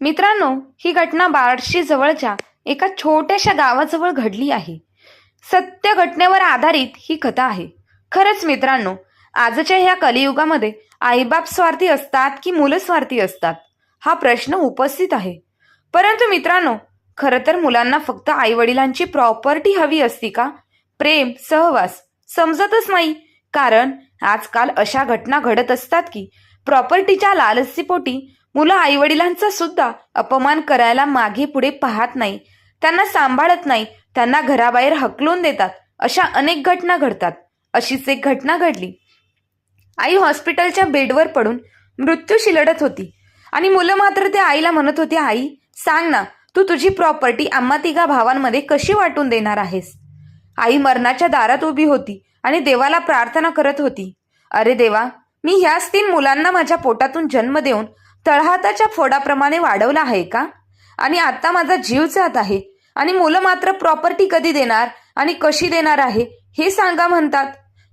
मित्रांनो, ही घटना बार्शी जवळच्या एका छोट्याशा गावाजवळ घडली आहे. सत्य घटनेवर आधारित ही कथा आहे. खरंच मित्रांनो, आजच्या ह्या कलियुगामध्ये आईबाप स्वार्थी असतात की मुलं स्वार्थी असतात, हा प्रश्न उपस्थित आहे. परंतु मित्रांनो, खरं तर मुलांना फक्त आईवडिलांची प्रॉपर्टी हवी असती का? प्रेम, सहवास समजतच नाही. कारण आजकाल अशा घटना घडत असतात की प्रॉपर्टीच्या लालसीपोटी मुलं आईवडिलांचा सुद्धा अपमान करायला मागे पुढे पाहत नाही, त्यांना सांभाळत नाही, त्यांना घराबाहेर हकलून देतात. अशा अनेक घटना घडतात. अशीच एक घटना घडली. आई हॉस्पिटलच्या बेडवर पडून मृत्यूशी लढत होती आणि मुलं मात्र त्या आईला म्हणत होती, आई सांग ना, तू तुझी प्रॉपर्टी आम्हा तिघा भावांमध्ये कशी वाटून देणार आहेस? आई मरणाच्या दारात उभी होती आणि देवाला प्रार्थना करत होती, अरे देवा, मी ह्याच 3 मुलांना माझ्या पोटातून जन्म देऊन तळहाताच्या फोडाप्रमाणे वाढवला आहे का? आणि आता माझा जीव जात आहे आणि मुलं मात्र प्रॉपर्टी कधी देणार आणि कशी देणार आहे हे सांगा म्हणतात.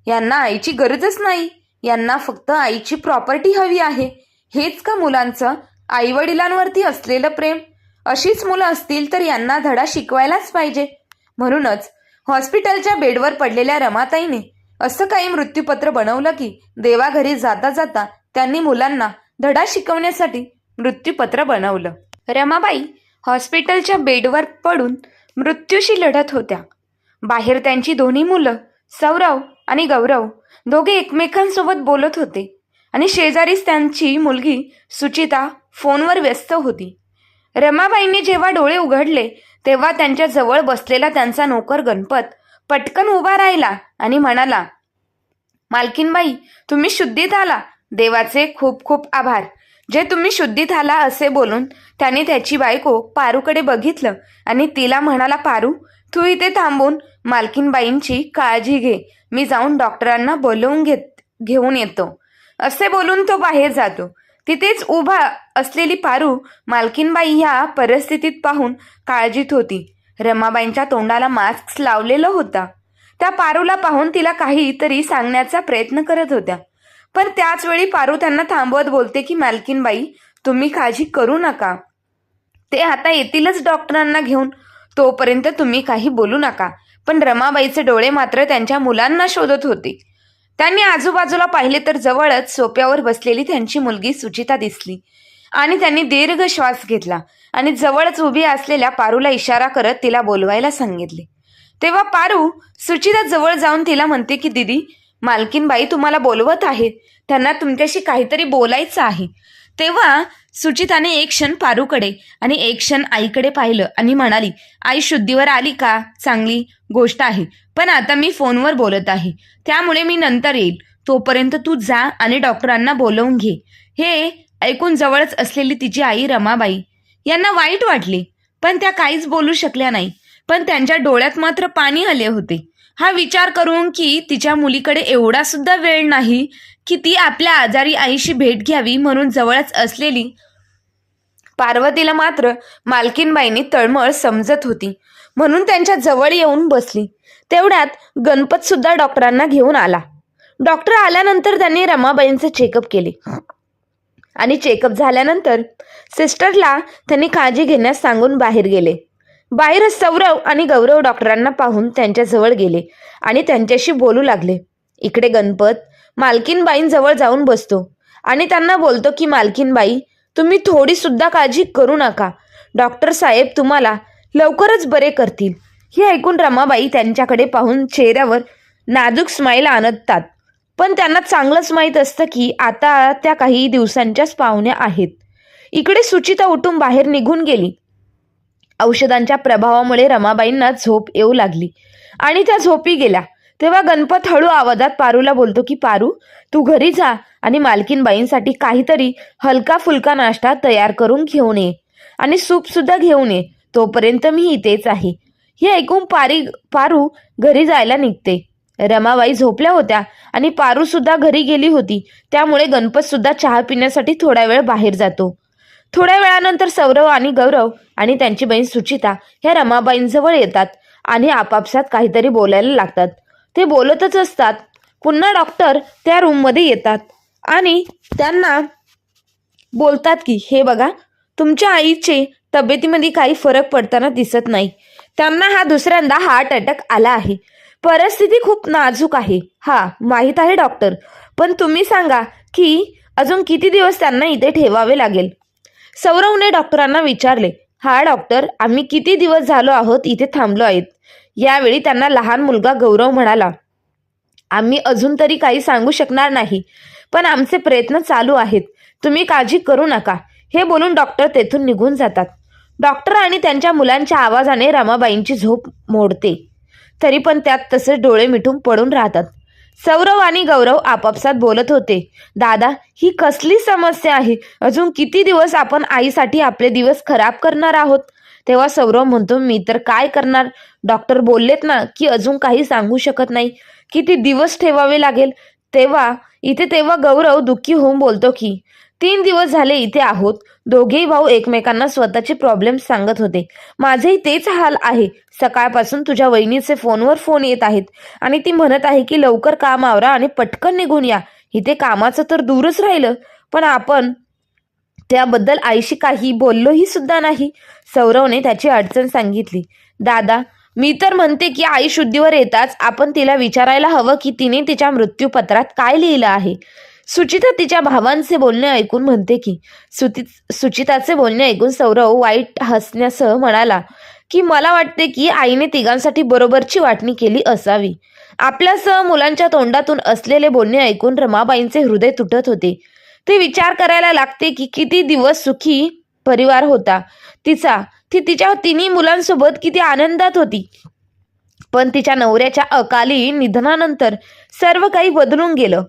यांना आईची गरजच नाही, यांना फक्त आईची प्रॉपर्टी हवी आहे. हेच का मुलांचं आई वडिलांवरती असलेलं प्रेम? अशीच मुलं असतील तर यांना धडा शिकवायलाच पाहिजे. म्हणूनच हॉस्पिटलच्या बेडवर पडलेल्या रमाताईने असं काही मृत्यूपत्र बनवलं की देवाघरी जाता जाता त्यांनी मुलांना धडा शिकवण्यासाठी मृत्यूपत्र बनवलं. रमाबाई हॉस्पिटलच्या बेडवर पडून मृत्यूशी लढत होत्या. बाहेर त्यांची दोन्ही मुलं सौरव आणि गौरव दोघे एकमेकांसोबत बोलत होते आणि शेजारीच त्यांची मुलगी सुचिता फोनवर व्यस्त होती. रमाबाईंनी जेव्हा डोळे उघडले तेव्हा त्यांच्या जवळ बसलेला त्यांचा नोकर गणपत पटकन उभा राहिला आणि म्हणाला, मालकीनबाई, तुम्ही शुद्धीत आला. देवाचे खूप खूप आभार, जे तुम्ही शुद्धीत आला. असे बोलून त्याने त्याची बायको पारूकडे बघितलं आणि तिला म्हणाला, पारू, तू इथे थांबून मालकीनबाईंची काळजी घे, मी जाऊन डॉक्टरांना बोलवून घेऊन येतो. असे बोलून तो बाहेर जातो. तिथेच उभा असलेली पारू मालकीनबाई ह्या परिस्थितीत पाहून काळजीत होती. रमाबाईंच्या तोंडाला मास्क लावलेला होता. त्या पारूला पाहून तिला काहीतरी सांगण्याचा प्रयत्न करत होत्या, पण त्याच वेळी पारू त्यांना थांबवत बोलते की मालकीनबाई, तुम्ही काळजी करू नका, ते आता येतीलच डॉक्टरांना घेऊन, तोपर्यंत तुम्ही काही बोलू नका. पण रमाबाईचे डोळे मात्र त्यांच्या मुलांना शोधत होते. त्यांनी आजूबाजूला पाहिले तर जवळच सोप्यावर बसलेली त्यांची मुलगी सुचिता दिसली आणि त्यांनी दीर्घ श्वास घेतला आणि जवळच उभी असलेल्या पारूला इशारा करत तिला बोलवायला सांगितले. तेव्हा पारू सुचिता जवळ जाऊन तिला म्हणते की दीदी, मालकीनबाई तुम्हाला बोलवत आहेत, त्यांना तुमच्याशी काहीतरी बोलायचं आहे. तेव्हा सुचिताने एक क्षण पारूकडे आणि एक क्षण आईकडे पाहिलं आणि म्हणाली, आई शुद्धीवर आली का? चांगली गोष्ट आहे, पण आता मी फोनवर बोलत आहे, त्यामुळे मी नंतर येईल. तोपर्यंत तू जा आणि डॉक्टरांना बोलवून घे. हे ऐकून जवळच असलेली तिची आई रमाबाई यांना वाईट वाटले, पण त्या काहीच बोलू शकल्या नाही. पण त्यांच्या डोळ्यात मात्र पाणी आले होते, हा विचार करून की तिच्या मुलीकडे एवढा सुद्धा वेळ नाही की ती आपल्या आजारी आईशी भेट घ्यावी. म्हणून जवळच असलेली पार्वतीला मात्र मालकीनबाईंनी तळमळ समजत होती, म्हणून त्यांच्या जवळ येऊन बसली. तेवढ्यात गणपत सुद्धा डॉक्टरांना घेऊन आला. डॉक्टर आल्यानंतर त्यांनी रमाबाईंचे चेकअप केले आणि चेकअप झाल्यानंतर सिस्टरला त्यांनी काळजी घेण्यास सांगून बाहेर गेले. बाहेर सौरव आणि गौरव डॉक्टरांना पाहून त्यांच्याजवळ गेले आणि त्यांच्याशी बोलू लागले. इकडे गणपत मालकीनबाईंजवळ जाऊन बसतो आणि त्यांना बोलतो की मालकीनबाई, तुम्ही थोडी सुद्धा काळजी करू नका, डॉक्टर साहेब तुम्हाला लवकरच बरे करतील. हे ऐकून रमाबाई त्यांच्याकडे पाहून चेहऱ्यावर नाजूक स्माईल आणतात, पण त्यांना चांगलंच माहीत असतं की आता त्या काही दिवसांच्याच पाहुण्या आहेत. इकडे सुचिता उठून बाहेर निघून गेली. औषधांच्या प्रभावामुळे रमाबाईंना झोप येऊ लागली आणि त्या झोपी गेल्या. तेव्हा गणपत हळू आवाजात पारूला बोलतो की पारू, तू घरी जा आणि मालकीनबाईंसाठी काहीतरी हलका फुलका नाश्ता तयार करून घेऊन ये आणि सूप सुद्धा घेऊन ये, तोपर्यंत मी इथेच आहे. हे ऐकून पारू घरी जायला निघते. रमाबाई झोपल्या होत्या आणि पारू सुद्धा घरी गेली होती, त्यामुळे गणपत सुद्धा चहा पिण्यासाठी थोडा वेळ बाहेर जातो. थोड्या वेळानंतर सौरव आणि गौरव आणि त्यांची बहीण सुचिता ह्या रमाबाईंजवळ येतात आणि आपापसात काहीतरी बोलायला लागतात. ते बोलतच असतात. पुन्हा डॉक्टर त्या रूममध्ये येतात आणि त्यांना बोलतात की हे बघा, तुमच्या आईचे तब्येतीमध्ये काही फरक पडताना दिसत नाही. त्यांना हा दुसऱ्यांदा हार्ट अटॅक आला आहे. परिस्थिती खूप नाजूक आहे. हा माहीत आहे डॉक्टर, पण तुम्ही सांगा की अजून किती दिवस त्यांना इथे ठेवावे लागेल. सौरवने डॉक्टरांना विचारले. हा डॉक्टर, आम्ही किती दिवस झालो आहोत इथे थांबलो आहेत. यावेळी त्यांना लहान मुलगा गौरव म्हणाला, आम्ही अजून तरी काही सांगू शकणार नाही, पण आमचे प्रयत्न चालू आहेत. तुम्ही काळजी करू नका. हे बोलून डॉक्टर तेथून निघून जातात. डॉक्टर आणि त्यांच्या मुलांच्या आवाजाने रमाबाईंची झोप मोडते. तरी पण त्यात तसेच डोळे मिटून पडून राहतात. सौरव आणि गौरव आपापसात बोलत होते. दादा, ही कसली समस्या आहे? अजून किती दिवस आपण आईसाठी आपले दिवस खराब करणार आहोत? तेव्हा सौरव म्हणतो, मी तर काय करणार? डॉक्टर बोललेत ना की अजून काही सांगू शकत नाही. किती दिवस ठेवावे लागेल? तेव्हा गौरव दुःखी होऊन बोलतो की 3 दिवस झाले इथे आहोत. दोघेही भाऊ एकमेकांना स्वतःचे प्रॉब्लेम सांगत होते. माझेही तेच हाल आहे. सकाळपासून तुझ्या वहिनीचे फोनवर फोन येत आहेत आणि ती म्हणत आहे की लवकर काम आवरा आणि पटकन निघून या. इथे कामाचं तर दूरच राहिलं, पण आपण त्याबद्दल आईशी काही बोललोही सुद्धा नाही. सौरवने त्याची अडचण सांगितली. दादा, मी तर म्हणते की आई शुद्धीवर येताच आपण तिला विचारायला हवं की तिने तिच्या मृत्यूपत्रात काय लिहिलं आहे. सुचिता तिच्या भावांचे बोलणे ऐकून म्हणते की सुचिताचे बोलणे ऐकून सौरव वाईट हसण्यासह म्हणाला की मला वाटते की आईने तिघांसाठी बरोबरची वाटणी केली असावी. आपल्यासह मुलांच्या तोंडातून असलेले बोलणे ऐकून रमाबाईंचे हृदय तुटत होते. ते विचार करायला लागते की किती दिवस सुखी परिवार होता ती तिच्या तिन्ही मुलांसोबत किती आनंदात होती. पण तिच्या नवऱ्याच्या अकाली निधनानंतर सर्व काही बदलून गेलं.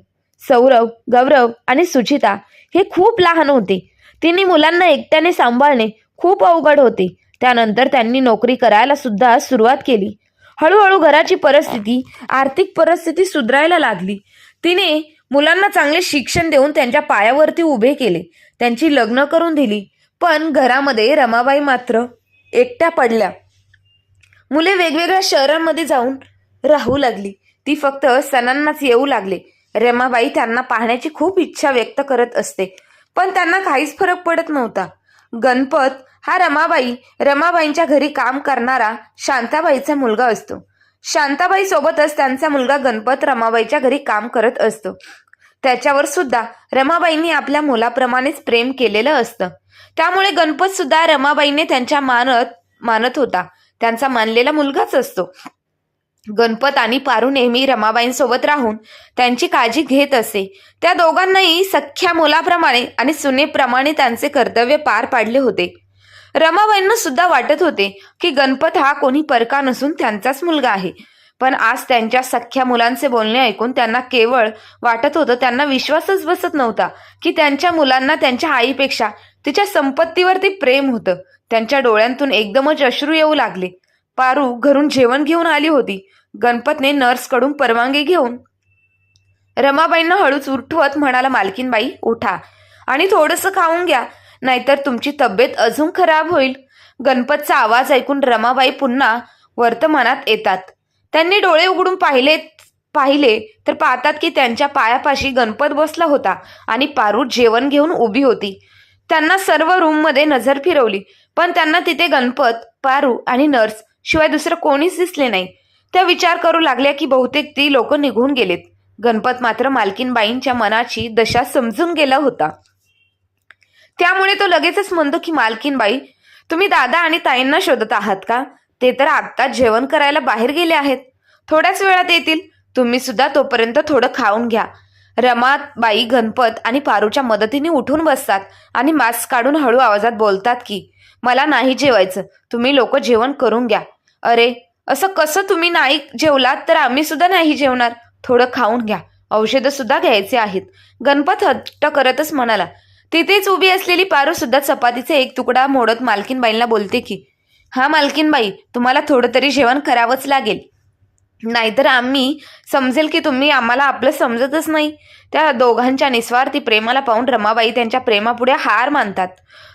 सौरव, गौरव आणि सुचिता हे खूप लहान होते. तिन्ही मुलांना एकट्याने सांभाळणे खूप अवघड होते. त्यानंतर त्यांनी नोकरी करायला सुद्धा सुरुवात केली. हळूहळू घराची आर्थिक परिस्थिती सुधारायला लागली. तिने मुलांना चांगले शिक्षण देऊन त्यांच्या पायावरती उभे केले. त्यांची लग्न करून दिली. पण घरामध्ये रमाबाई मात्र एकट्या पडल्या. मुले वेगवेगळ्या शहरांमध्ये जाऊन राहू लागली. ती फक्त सणांनाच येऊ लागले. रमाबाई त्यांना पाहण्याची खूप इच्छा व्यक्त करत असते, पण त्यांना काहीच फरक पडत नव्हता. गणपत हा रमाबाईंच्या घरी काम करणारा शांताबाईचा मुलगा असतो. शांताबाई सोबतच त्यांचा मुलगा गणपत रमाबाईच्या घरी काम करत असतो. त्याच्यावर सुद्धा रमाबाईंनी आपल्या मुलाप्रमाणेच प्रेम केलेलं असतं. त्यामुळे गणपत सुद्धा रमाबाईंने त्यांच्या मानत होता. त्यांचा मानलेला मुलगाच असतो. गणपत आणि पारू नेहमी रमाबाईंसोबत राहून त्यांची काळजी घेत असे. त्या दोघांनाही सख्ख्या मुलाप्रमाणे आणि सुनेप्रमाणे त्यांचे कर्तव्य पार पाडले होते. रमाबाईंना सुद्धा वाटत होते की गणपत हा कोणी परका नसून त्यांचाच मुलगा आहे. पण आज त्यांच्या सख्ख्या मुलांचे बोलणे ऐकून त्यांना केवळ वाटत होतं, त्यांना विश्वासच बसत नव्हता की त्यांच्या मुलांना त्यांच्या आईपेक्षा तिच्या संपत्तीवरती प्रेम होतं. त्यांच्या डोळ्यांतून एकदमच अश्रू येऊ लागले. पारू घरून जेवण घेऊन आली होती. गणपतने नर्सकडून परवानगी घेऊन रमाबाईंना हळूच उठवत म्हणाला, मालकीनबाई उठा आणि थोडंसं खाऊन घ्या, नाहीतर तुमची तब्येत अजून खराब होईल. गणपतचा आवाज ऐकून रमाबाई पुन्हा वर्तमानात येतात. त्यांनी डोळे उघडून पाहिले तर पाहतात की त्यांच्या पायापाशी गणपत बसला होता आणि पारू जेवण घेऊन उभी होती. त्यांना सर्व रूममध्ये नजर फिरवली, पण त्यांना तिथे गणपत, पारू आणि नर्स शिवाय दुसरं कोणीच दिसले नाही. त्या विचार करू लागल्या की बहुतेक ती लोक निघून गेलेत. गणपत मात्र मालकीनबाईंच्या मनाची दशा समजून गेला होता. त्यामुळे तो लगेचच म्हणतो की मालकीनबाई, तुम्ही दादा आणि ताईंना शोधत आहात का? ते तर आत्ताच जेवण करायला बाहेर गेले आहेत. थोड्याच वेळात येतील. तुम्ही सुद्धा तोपर्यंत थोडं खाऊन घ्या. रमाबाई गणपत आणि पारूच्या मदतीने उठून बसतात आणि मास्क काढून हळू आवाजात बोलतात की मला नाही जेवायचं, तुम्ही लोक जेवण करून घ्या. अरे असं कसं? तुम्ही नाही जेवलात तर आम्ही सुद्धा नाही जेवणार. थोडं खाऊन घ्या, औषधं सुद्धा घ्यायचे आहेत. गणपत हट्ट करतच म्हणाला. तिथेच उभी असलेली पारू सुद्धा चपातीचा एक तुकडा मोडत मालकीनबाईंना बोलते की हा मालकीनबाई, तुम्हाला थोडं तरी जेवण करावंच लागेल, नाहीतर आम्ही समजेल की तुम्ही आम्हाला आपलं समजतच नाही. त्या दोघांच्या निस्वार्थी प्रेमाला पाहून रमाबाई त्यांच्या प्रेमापुढे हार मानतात.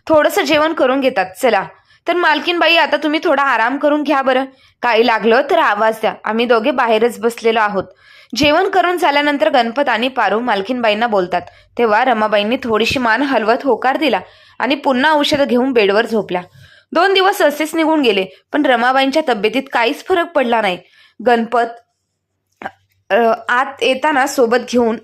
थोडंसं जेवण करून घेतात. चला तर मालकीनबाई, आता तुम्ही थोडा आराम करून घ्या बरं. काही लागलं तर आवाज द्या, आम्ही दोघे बाहेरच बसलेलो आहोत. जेवण करून झाल्यानंतर गणपत आणि पारू मालकीनबाईंना बोलतात तेव्हा रमाबाईंनी थोडीशी मान हलवत होकार दिला आणि पुन्हा औषधं घेऊन बेडवर झोपल्या. 2 दिवस असेच निघून गेले, पण रमाबाईंच्या तब्येतीत काहीच फरक पडला नाही. गणपत आत येताना सोबत घेऊन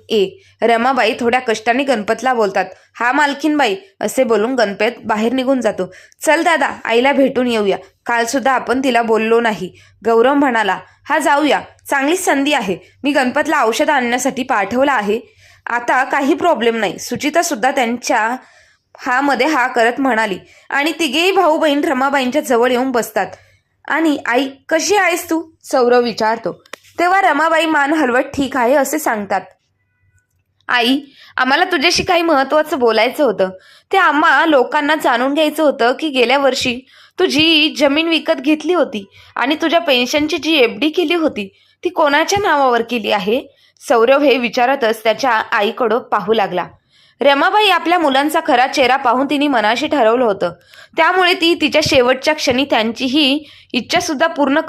रमाबाई थोड्या कष्टाने गणपतला बोलतात. हा मालकीनबाई असे बोलून गणपत बाहेर निघून जातो. चल दादा, आईला भेटून येऊया. काल सुद्धा आपण तिला बोललो नाही. गौरव म्हणाला. हा जाऊया, चांगली संधी आहे. मी गणपतला औषध आणण्यासाठी पाठवलं आहे. आता काही प्रॉब्लेम नाही. सुचिता सुद्धा त्यांच्या हा करत म्हणाली आणि तिघेही भाऊ बहीण रमाबाईंच्या जवळ येऊन बसतात. आणि आई कशी आहेस तू, सौरव विचारतो. तेव्हा रमाबाई मान हलवत ठीक आहे असे सांगतात. आई, आम्हाला तुझ्याशी काही महत्वाचं बोलायचं होतं. ते आम्हा लोकांना जाणून घ्यायचं होतं की गेल्या वर्षी तू जी जमीन विकत घेतली होती आणि तुझ्या पेन्शनची जी FD केली होती ती कोणाच्या नावावर केली आहे. सौरव हे विचारतच त्याच्या आईकडं पाहू लागला. रमाबाई आपल्या मुलांचा खरा चेहरा पाहून तिने मनाशी ठरवलं होतं. त्यामुळे ती तिच्या शेवटच्या क्षणी त्यांचीही इच्छा सुद्धा पूर्ण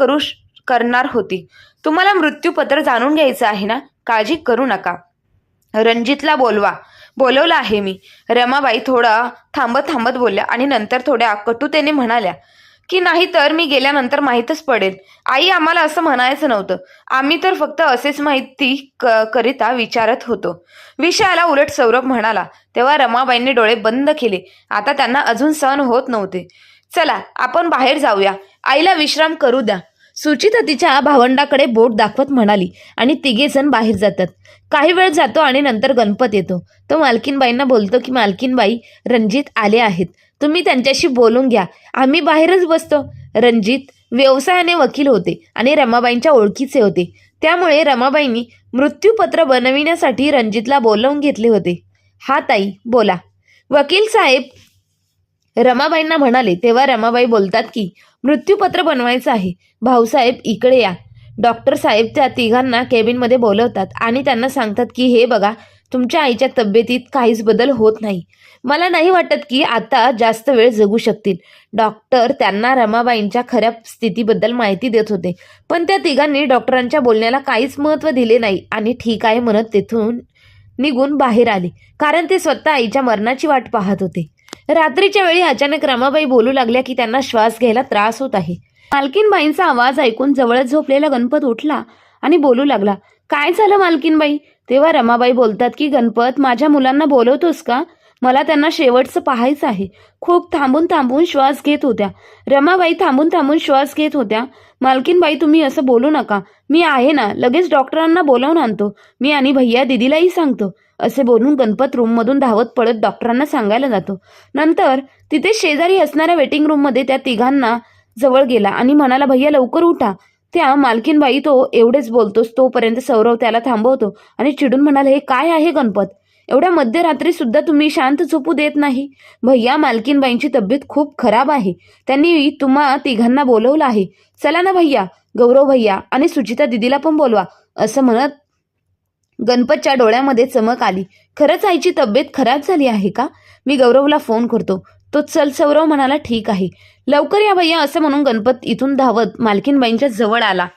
करणार होती. तुम्हाला मृत्यूपत्र जाणून घ्यायचं आहे ना, काळजी करू नका. रणजितला बोलवलं आहे मी. रमाबाई थोडा थांबत बोलल्या आणि नंतर थोड्या कटुतेने म्हणाल्या की नाही तर मी गेल्यानंतर माहीतच पडेल. आई, आम्हाला असं म्हणायचं नव्हतं. आम्ही तर फक्त असेच माहिती करिता विचारत होतो. विषयाला उलट सौरभ म्हणाला. तेव्हा रमाबाईंनी डोळे बंद केले. आता त्यांना अजून सहन होत नव्हते. चला आपण बाहेर जाऊया, आईला विश्राम करू द्या. सुचिता तिच्या भावंडाकडे बोट दाखवत म्हणाली आणि तिघे जण बाहेर जातात. काही वेळ जातो आणि नंतर गणपत येतो. तो मालकीनबाईंना बोलतो की मालकीनबाई, रणजित आले आहेत, तुम्ही त्यांच्याशी बोलून घ्या, आम्ही बाहेरच बसतो. रणजित व्यवसायाने वकील होते आणि रमाबाईंच्या ओळखीचे होते. त्यामुळे रमाबाईंनी मृत्यूपत्र बनविण्यासाठी रणजितला बोलावून घेतले होते. हा ताई, बोला. वकील साहेब रमाबाईंना म्हणाले. तेव्हा रमाबाई बोलतात की मृत्यूपत्र बनवायचं आहे. भाऊसाहेब इकडे या. डॉक्टर साहेब त्या तिघांना केबिनमध्ये बोलवतात आणि त्यांना सांगतात की हे बघा, तुमच्या आईच्या तब्येतीत काहीच बदल होत नाही. मला नाही वाटत की आता जास्त वेळ जगू शकतील. डॉक्टर त्यांना रमाबाईंच्या खऱ्या स्थितीबद्दल माहिती देत होते, पण त्या तिघांनी डॉक्टरांच्या बोलण्याला काहीच महत्त्व दिले नाही आणि ठीक आहे म्हणत तेथून निघून बाहेर आले, कारण ते स्वतः आईच्या मरणाची वाट पाहत होते. रात्रीच्या वेळी अचानक रमाबाई बोलू लागल्या की त्यांना श्वास घ्यायला त्रास होत आहे. मालकीनबाईंचा आवाज ऐकून जवळच झोपलेला गणपत उठला आणि बोलू लागला. काय झालं मालकीनबाई? तेव्हा रमाबाई बोलतात की गणपत, माझ्या मुलांना बोलवतोस का? मला त्यांना शेवटचं पाहायचं आहे. खूप थांबून श्वास घेत होत्या. रमाबाई थांबून श्वास घेत होत्या. मालकीनबाई, तुम्ही असं बोलू नका. मी आहे ना, लगेच डॉक्टरांना बोलावून आणतो. मी आणि भैया दीदीलाही सांगतो. असे बोलून गणपत रूममधून धावत पडत डॉक्टरांना सांगायला जातो. नंतर तिथे शेजारी असणाऱ्या वेटिंग रूममध्ये त्या तिघांना जवळ गेला आणि म्हणाला, भैया लवकर उठा. त्या मालकीनबाई तो एवढेच बोलतोस तोपर्यंत सौरव त्याला थांबवतो आणि चिडून म्हणाले, हे काय आहे गणपत? एवढ्या मध्यरात्री सुद्धा तुम्ही शांत झोपू देत नाही. भैया, मालकीनबाईंची तब्येत खूप खराब आहे. त्यांनी तुम्हा तिघांना बोलवलं आहे. चला ना भैया, गौरव भैया आणि सुचिता दिदीला पण बोलवा. असं म्हणत गणपतच्या डोळ्यामध्ये चमक आली. खरंच आईची तब्येत खराब झाली आहे का? मी गौरवला फोन करतो. तो चल. सौरव म्हणाला, ठीक आहे, लवकर या भैया. असं म्हणून गणपत इथून धावत मालकीनबाईंच्या जवळ आला.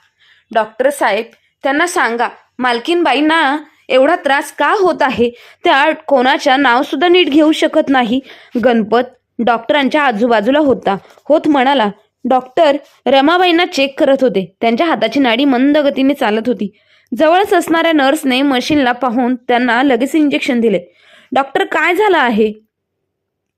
डॉक्टर साहेब, त्यांना सांगा मालकीनबाईंना एवढा त्रास का होत आहे. त्या कोणाच्या नाव सुद्धा नीट घेऊ शकत नाही. गणपत डॉक्टरांच्या आजूबाजूला होत म्हणाला. डॉक्टर रमाबाईंना चेक करत होते. त्यांच्या हाताची नाडी मंद गतीने चालत होती. जवळच असणाऱ्या नर्सने मशीनला पाहून त्यांना लगेच इंजेक्शन दिले. डॉक्टर, काय झालं आहे?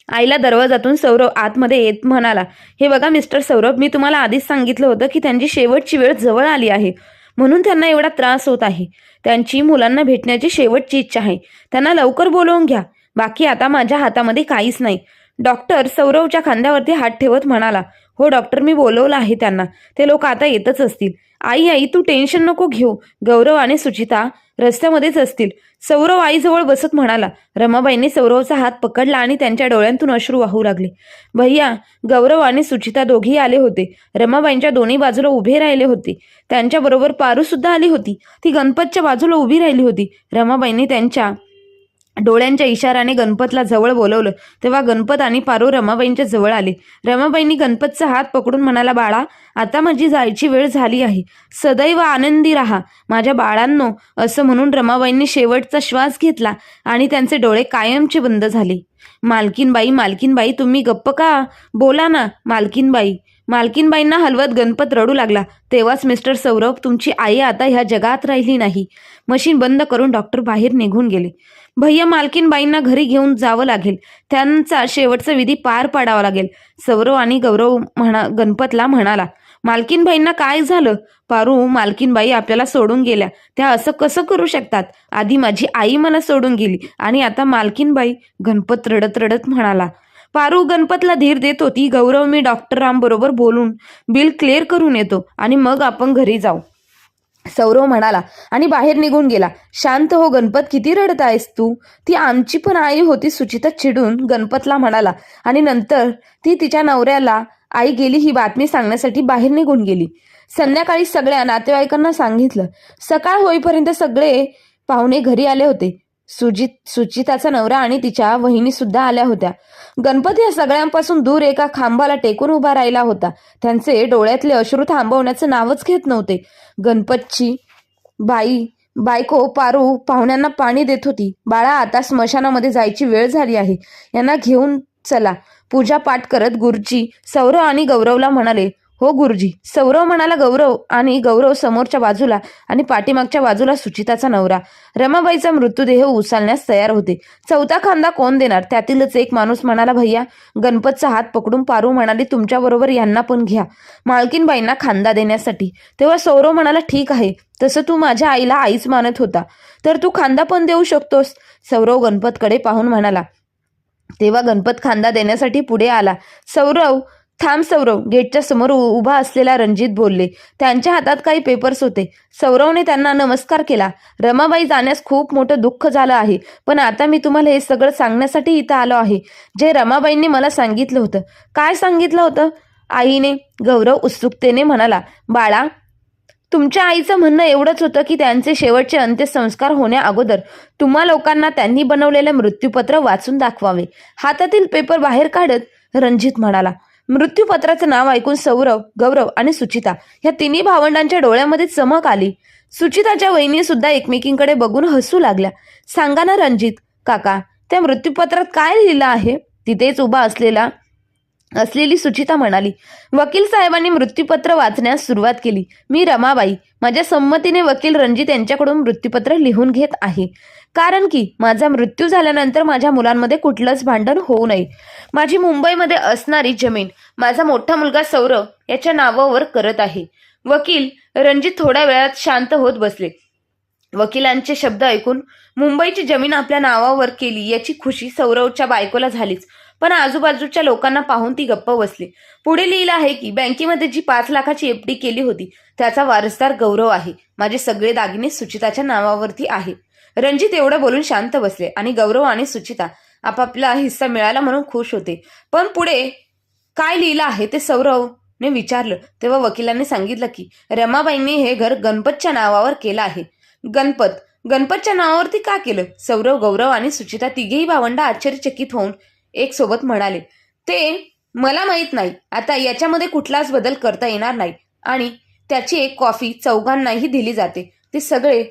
आईला दरवाजातून सौरव आतमध्ये येत म्हणाला, हे बघा मिस्टर सौरभ, मी तुम्हाला आधीच सांगितलं होतं की त्यांची शेवटची वेळ जवळ आली आहे, म्हणून त्यांना एवढा त्रास होत आहे. त्यांची मुलांना भेटण्याची शेवटची इच्छा आहे. त्यांना लवकर बोलवून घ्या. बाकी आता माझ्या हातामध्ये काहीच नाही. डॉक्टर सौरवच्या खांद्यावरती हात ठेवत म्हणाला. हो डॉक्टर, मी बोलवलं आहे त्यांना. ते लोक आता येतच असतील. आई, तू टेन्शन नको घेऊ. गौरव आणि सुचिता रस्त्यामध्येच असतील. सौरव आईजवळ बसत म्हणाला. रमाबाईंनी सौरवचा हात पकडला आणि त्यांच्या डोळ्यांतून अश्रू वाहू लागले. भैया, गौरव आणि सुचिता दोघेही आले होते. रमाबाईंच्या दोन्ही बाजूला उभे राहिले होते. त्यांच्याबरोबर पारू सुद्धा आली होती. ती गणपतच्या बाजूला उभी राहिली होती. रमाबाईंनी त्यांच्या डोळ्यांच्या इशाऱ्याने गणपतला जवळ बोलवलं तेव्हा गणपत आणि पारू रमाबाईंच्या जवळ आले. रमाबाईंनी गणपतचा हात पकडून म्हणाला, बाळा, आता माझी जायची वेळ झाली आहे. सदैव आनंदी राहा माझ्या बाळांनो. असं म्हणून रमाबाईंनी शेवटचा श्वास घेतला आणि त्यांचे डोळे कायमचे बंद झाले. मालकीनबाई, मालकीनबाई, तुम्ही गप्प का? बोला ना मालकीनबाई. मालकीनबाईंना हलवत गणपत रडू लागला. तेव्हाच मिस्टर सौरभ, तुमची आई आता ह्या जगात राहिली नाही. मशीन बंद करून डॉक्टर बाहेर निघून गेले. भैया, मालकीनबाईंना घरी घेऊन जावं लागेल. त्यांचा शेवटचा विधी पार पाडावा लागेल. सौरव आणि गौरव गणपतला म्हणाला. मालकीनबाईंना काय झालं? पारू, मालकीनबाई आपल्याला सोडून गेल्या. त्या असं कसं करू शकतात? आधी माझी आई मला सोडून गेली आणि आता मालकीनबाई. गणपत रडत रडत म्हणाला. पारू गणपतला धीर देत होती. गौरव, मी डॉक्टर राम बरोबर बोलून बिल क्लिअर करून येतो आणि मग आपण घरी जाऊ, सौरव म्हणाला आणि बाहेर निघून गेला. शांत हो गणपत, किती रडत आहेस तू? ती आमची पण आई होती, सुचिता चिडून गणपतला म्हणाला. आणि नंतर ती तिच्या नवऱ्याला आई गेली ही बातमी सांगण्यासाठी बाहेर निघून गेली. संध्याकाळी सगळ्या नातेवाईकांना सांगितलं. सकाळ होईपर्यंत सगळे पाहुणे घरी आले होते. सुचिताचा नवरा आणि तिच्या वहिनी सुद्धा आल्या होत्या. गणपत या सगळ्यांपासून दूर एका खांबाला टेकून उभा राहिला होता. त्यांचे डोळ्यातले अश्रू थांबवण्याचं नावच घेत नव्हते. गणपतची बायको पारू पाहुण्यांना पाणी देत होती. बाळा, आता स्मशानामध्ये जायची वेळ झाली आहे. यांना घेऊन चला. पूजा पाठ करत गुरुजी सौरव आणि गौरवला म्हणाले. हो गुरुजी, सौरव म्हणाला. गौरव समोरच्या बाजूला आणि पाठीमागच्या बाजूला सुचिताचा नवरा. रमाबाईचा मृतदेह उचलण्यास तयार होते. चौथा खांदा कोण देणार? त्यातीलच एक माणूस म्हणाला. भैया. गणपतचा हात पकडून पारू म्हणाली, तुमच्याबरोबर यांना पण घ्या मालकीनबाईंना खांदा देण्यासाठी. तेव्हा सौरव म्हणाला, ठीक आहे, तसं तू माझ्या आईला आईच मानत होता तर तू खांदा पण देऊ शकतोस. सौरव गणपतकडे पाहून म्हणाला. तेव्हा गणपत खांदा देण्यासाठी पुढे आला. थांब सौरव. गेटच्या समोर उभा असलेला रणजित बोलले. त्यांच्या हातात काही पेपर्स होते. सौरवने त्यांना नमस्कार केला. रमाबाई जाण्यास खूप मोठं दुःख झालं आहे, पण आता मी तुम्हाला हे सगळं सांगण्यासाठी इथं आलो आहे, जे रमाबाईंनी मला सांगितलं होतं. काय सांगितलं होतं आईने? गौरव उत्सुकतेने म्हणाला. बाळा, तुमच्या आईचं म्हणणं एवढंच होतं की त्यांचे शेवटचे अंत्यसंस्कार होण्या अगोदर तुम्हा लोकांना त्यांनी बनवलेलं मृत्यूपत्र वाचून दाखवावे. हातातील पेपर बाहेर काढत रणजित म्हणाला. मृत्यूपत्राचं नाव ऐकून सौरव, गौरव आणि सुचिता या तिन्ही भावंडांच्या डोळ्यामध्ये चमक आली. सुचिताच्या वहिनी सुद्धा एकमेकींकडे बघून हसू लागल्या. सांगा ना रणजित काका, त्या मृत्यूपत्रात काय लिहिलं आहे? तिथेच उभा असलेली सुचिता म्हणाली. वकील साहेबांनी मृत्यूपत्र वाचण्यास सुरुवात केली. मी रमाबाई माझ्या संमतीने वकील रणजित यांच्याकडून मृत्यूपत्र लिहून घेत आहे, कारण की माझा मृत्यू झाल्यानंतर माझ्या मुलांमध्ये कुठलंच भांडण होऊ नये. माझी मुंबईमध्ये असणारी जमीन माझा मोठा मुलगा सौरव याच्या नावावर करत आहे. वकील रणजित थोड्या वेळात शांत होत बसले. वकिलांचे शब्द ऐकून मुंबईची जमीन आपल्या नावावर केली याची खुशी सौरवच्या बायकोला झालीच, पण आजूबाजूच्या लोकांना पाहून ती गप्प बसली. पुढे लिहिलं आहे की बँकेमध्ये जी 5 लाखाची एफडी केली होती त्याचा वारसदार गौरव आहे. माझे सगळे दागिने सुचिताच्या नावावरती आहे. रणजित एवढं बोलून शांत बसले आणि गौरव आणि सुचिता आपापला हिस्सा मिळाला म्हणून खुश होते. पण पुढे काय लिहिलं आहे ते सौरवने विचारलं. तेव्हा वकिलांनी सांगितलं की रमाबाईंनी हे घर गणपतच्या नावावर केलं आहे. गणपतच्या नावावरती का केलं? सौरव, गौरव आणि सुचिता तिघेही भावंड आश्चर्यचकित होऊन एक सोबत म्हणाले. ते मला माहित नाही. आता याच्यामध्ये कुठलाच बदल करता येणार नाही आणि त्याची एक कॉफी चौघांनाही दिली जाते. ते सगळे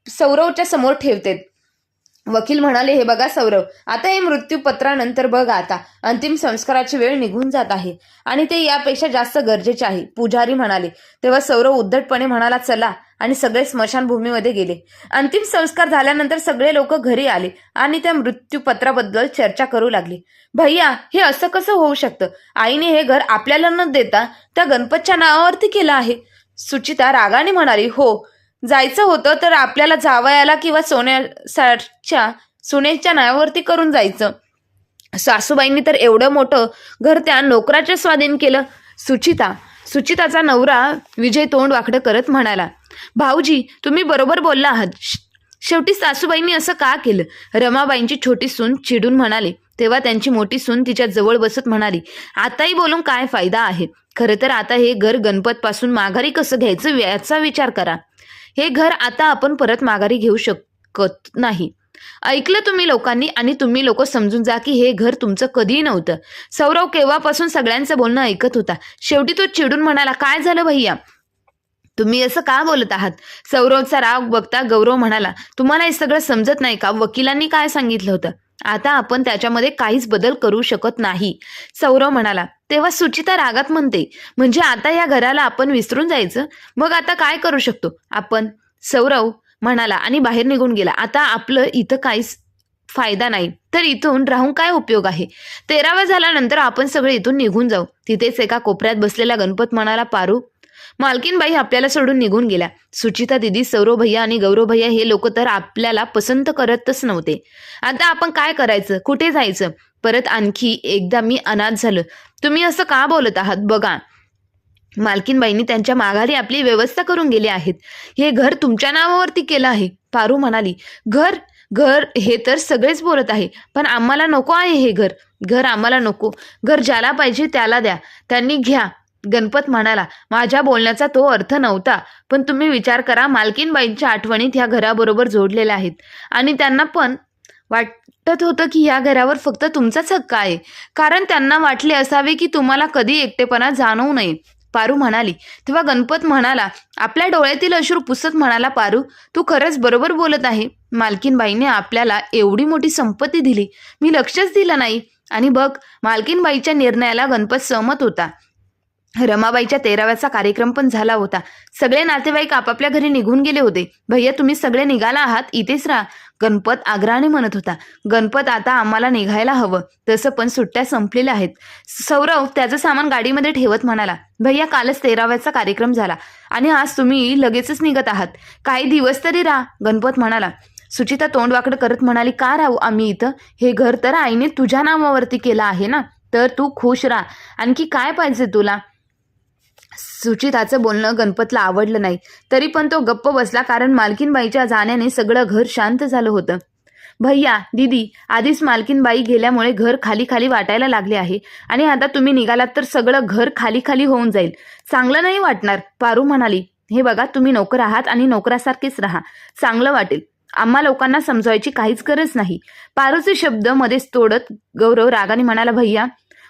सौरवच्या समोर ठेवते. वकील म्हणाले. हे बघा सौरव, आता हे मृत्यूपत्रानंतर बघ, आता अंतिम संस्काराची वेळ निघून जात आहे आणि ते यापेक्षा जास्त गरजेचे आहे, पुजारी म्हणाले. तेव्हा सौरव उद्धटपणे म्हणाला, चला, आणि सगळे स्मशानभूमीमध्ये गेले. अंतिम संस्कार झाल्यानंतर सगळे लोक घरी आले आणि त्या मृत्यूपत्राबद्दल चर्चा करू लागले. भैया, हे असं कसं होऊ शकतं? आईने हे घर आपल्याला न देता त्या गणपतच्या नावावरती केलं आहे. सुचिता रागाने म्हणाली. हो, जायचं होतं तर आपल्याला जावयाला किंवा सोन्याच्या नावावरती करून जायचं. सासूबाईंनी तर एवढं मोठं घर त्या नोकराच्या स्वाधीन केलं. सुचिताचा नवरा विजय तोंड वाकडं करत म्हणाला. भाऊजी, तुम्ही बरोबर बोलला आहात. शेवटी सासूबाईंनी असं का केलं? रमाबाईंची छोटी सून चिडून म्हणाली. तेव्हा त्यांची मोठी सून तिच्या जवळ बसत म्हणाली. आताही बोलून काय फायदा आहे? खरं तर आता हे घर गणपतपासून माघारी कसं घ्यायचं याचा विचार करा. हे घर आता आपण परत माघारी घेऊ शकत नाही. ऐकलं तुम्ही लोकांनी आणि तुम्ही लोक समजून जा की हे घर तुमचं कधीही नव्हतं. सौरव केव्हापासून सगळ्यांचं बोलणं ऐकत होता. शेवटी तो चिडून म्हणाला, काय झालं भैया, तुम्ही असं का बोलत आहात? सौरवचा राग बघता गौरव म्हणाला, तुम्हाला हे सगळं समजत नाही का? वकिलांनी काय सांगितलं होतं? आता आपण त्याच्यामध्ये काहीच बदल करू शकत नाही. सौरव म्हणाला. तेव्हा सुचिता रागात म्हणते, म्हणजे आता या घराला आपण विसरून जायचं? मग आता काय करू शकतो आपण? सौरव म्हणाला आणि बाहेर निघून गेला. आता आपलं इथं काहीच फायदा नाही, तर इथून राहून काय उपयोग आहे? 13वा झाल्यानंतर आपण सगळे इथून निघून जाऊ. तिथेच एका कोपऱ्यात बसलेला गणपत म्हणाला, पारू, मालकीनबाई आपल्याला सोडून निघून गेल्या. सुचिता दिदी, सौरव भैया आणि गौरव भैया हे लोक तर आपल्याला पसंत करतच नव्हते. आता आपण काय करायचं? कुठे जायचं? परत आणखी एकदा मी अनाथ झालो. तुम्ही असं का बोलत आहात? बघा, मालकीनबाईंनी त्यांच्या माघारी आपली व्यवस्था करून गेली आहेत. हे घर तुमच्या नावावरती केलं आहे. पारू म्हणाली, घर घर हे तर सगळेच बोलत आहे, पण आम्हाला नको आहे हे घर. घर आम्हाला नको. घर ज्याला पाहिजे त्याला द्या, त्यांनी घ्या. गणपत म्हणाला, माझ्या बोलण्याचा तो अर्थ नव्हता, पण तुम्ही विचार करा, मालकीनबाईंच्या आठवणीत ह्या घराबरोबर जोडलेल्या आहेत आणि त्यांना पण वाटत होतं की या घरावर फक्त तुमचाच हक्क आहे, कारण त्यांना वाटले असावे की तुम्हाला कधी एकटेपणा जाणवू नये. पारू म्हणाली. तेव्हा गणपत म्हणाला, आपल्या डोळ्यातील अश्रू पुसत म्हणाला, पारू, तू खरंच बरोबर बोलत आहे. मालकीनबाईने आपल्याला एवढी मोठी संपत्ती दिली, मी लक्षच दिलं नाही. आणि बघ, मालकीनबाईच्या निर्णयाला गणपत सहमत होता. रमाबाईच्या 13व्याचा कार्यक्रम पण झाला होता. सगळे नातेवाईक आपापल्या घरी निघून गेले होते. भैया, तुम्ही सगळे निघाला आहात, इथेच राहा, गणपत आग्रहाने म्हणत होता. गणपत, आता आम्हाला निघायला हवं, तसं पण सुट्ट्या संपलेल्या आहेत. सौरव त्याचं सामान गाडीमध्ये ठेवत म्हणाला, भैया, कालच 13व्याचा कार्यक्रम झाला आणि आज तुम्ही लगेचच निघत आहात. काही दिवस तरी राहा. गणपत म्हणाला. सुचिता तोंड वाकडं करत म्हणाली, का राहू आम्ही इथं? हे घर तर आईने तुझ्या नावावरती केलं आहे ना, तर तू खुश राहा. आणखी काय पाहिजे तुला? सुचिताचं बोलणं गणपतला आवडलं नाही, तरी पण तो गप्प बसला, कारण मालकीनबाईच्या जाण्याने सगळं घर शांत झालं होतं. भैया, दीदी, आधीच मालकीनबाई गेल्यामुळे घर खाली खाली वाटायला लागले आहे आणि आता तुम्ही निघालात तर सगळं घर खाली खाली होऊन जाईल. चांगलं नाही वाटणार. पारू म्हणाली, हे बघा, तुम्ही नोकर आहात आणि नोकरासारखेच राहा, चांगलं वाटेल. आम्हा लोकांना समजवायची काहीच गरज नाही. पारूचे शब्द मध्येच तोडत गौरव रागाने म्हणाला, भैया,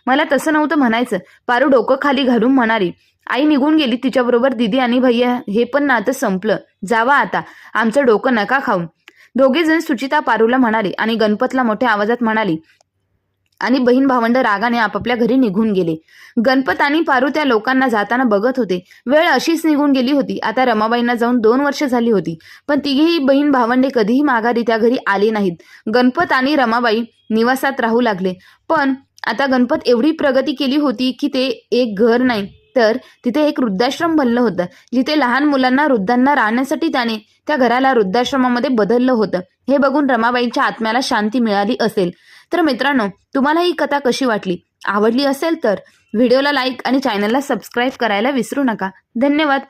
मला तसं नव्हतं म्हणायचं. पारू डोकं खाली घालून म्हणाली, आई निघून गेली, तिच्याबरोबर दीदी आणि भैया हे पण नातं संपलं. जावा आता, आमचं डोकं नका खाऊन. दोघे जण सुचिता पारूला म्हणाली आणि गणपतला मोठ्या आवाजात म्हणाली आणि बहीण भावंड रागाने आपापल्या घरी निघून गेले. गणपत आणि पारू त्या लोकांना जाताना बघत होते. वेळ अशीच निघून गेली होती. आता रमाबाईंना जाऊन 2 वर्ष झाली होती, पण तिघेही बहीण भावंडे कधीही माघारी त्या घरी आले नाहीत. गणपत आणि रमाबाई निवासात राहू लागले, पण आता गणपत एवढी प्रगती केली होती की ते एक घर नाही, तर तिथे एक वृद्धाश्रम बनलं होतं, जिथे लहान मुलांना, वृद्धांना राहण्यासाठी त्याने त्या घराला वृद्धाश्रमामध्ये बदललं होतं. हे बघून रमाबाईंच्या आत्म्याला शांती मिळाली असेल. तर मित्रांनो, तुम्हाला ही कथा कशी वाटली? आवडली असेल तर व्हिडिओला लाईक आणि चॅनलला सबस्क्राईब करायला विसरू नका. धन्यवाद.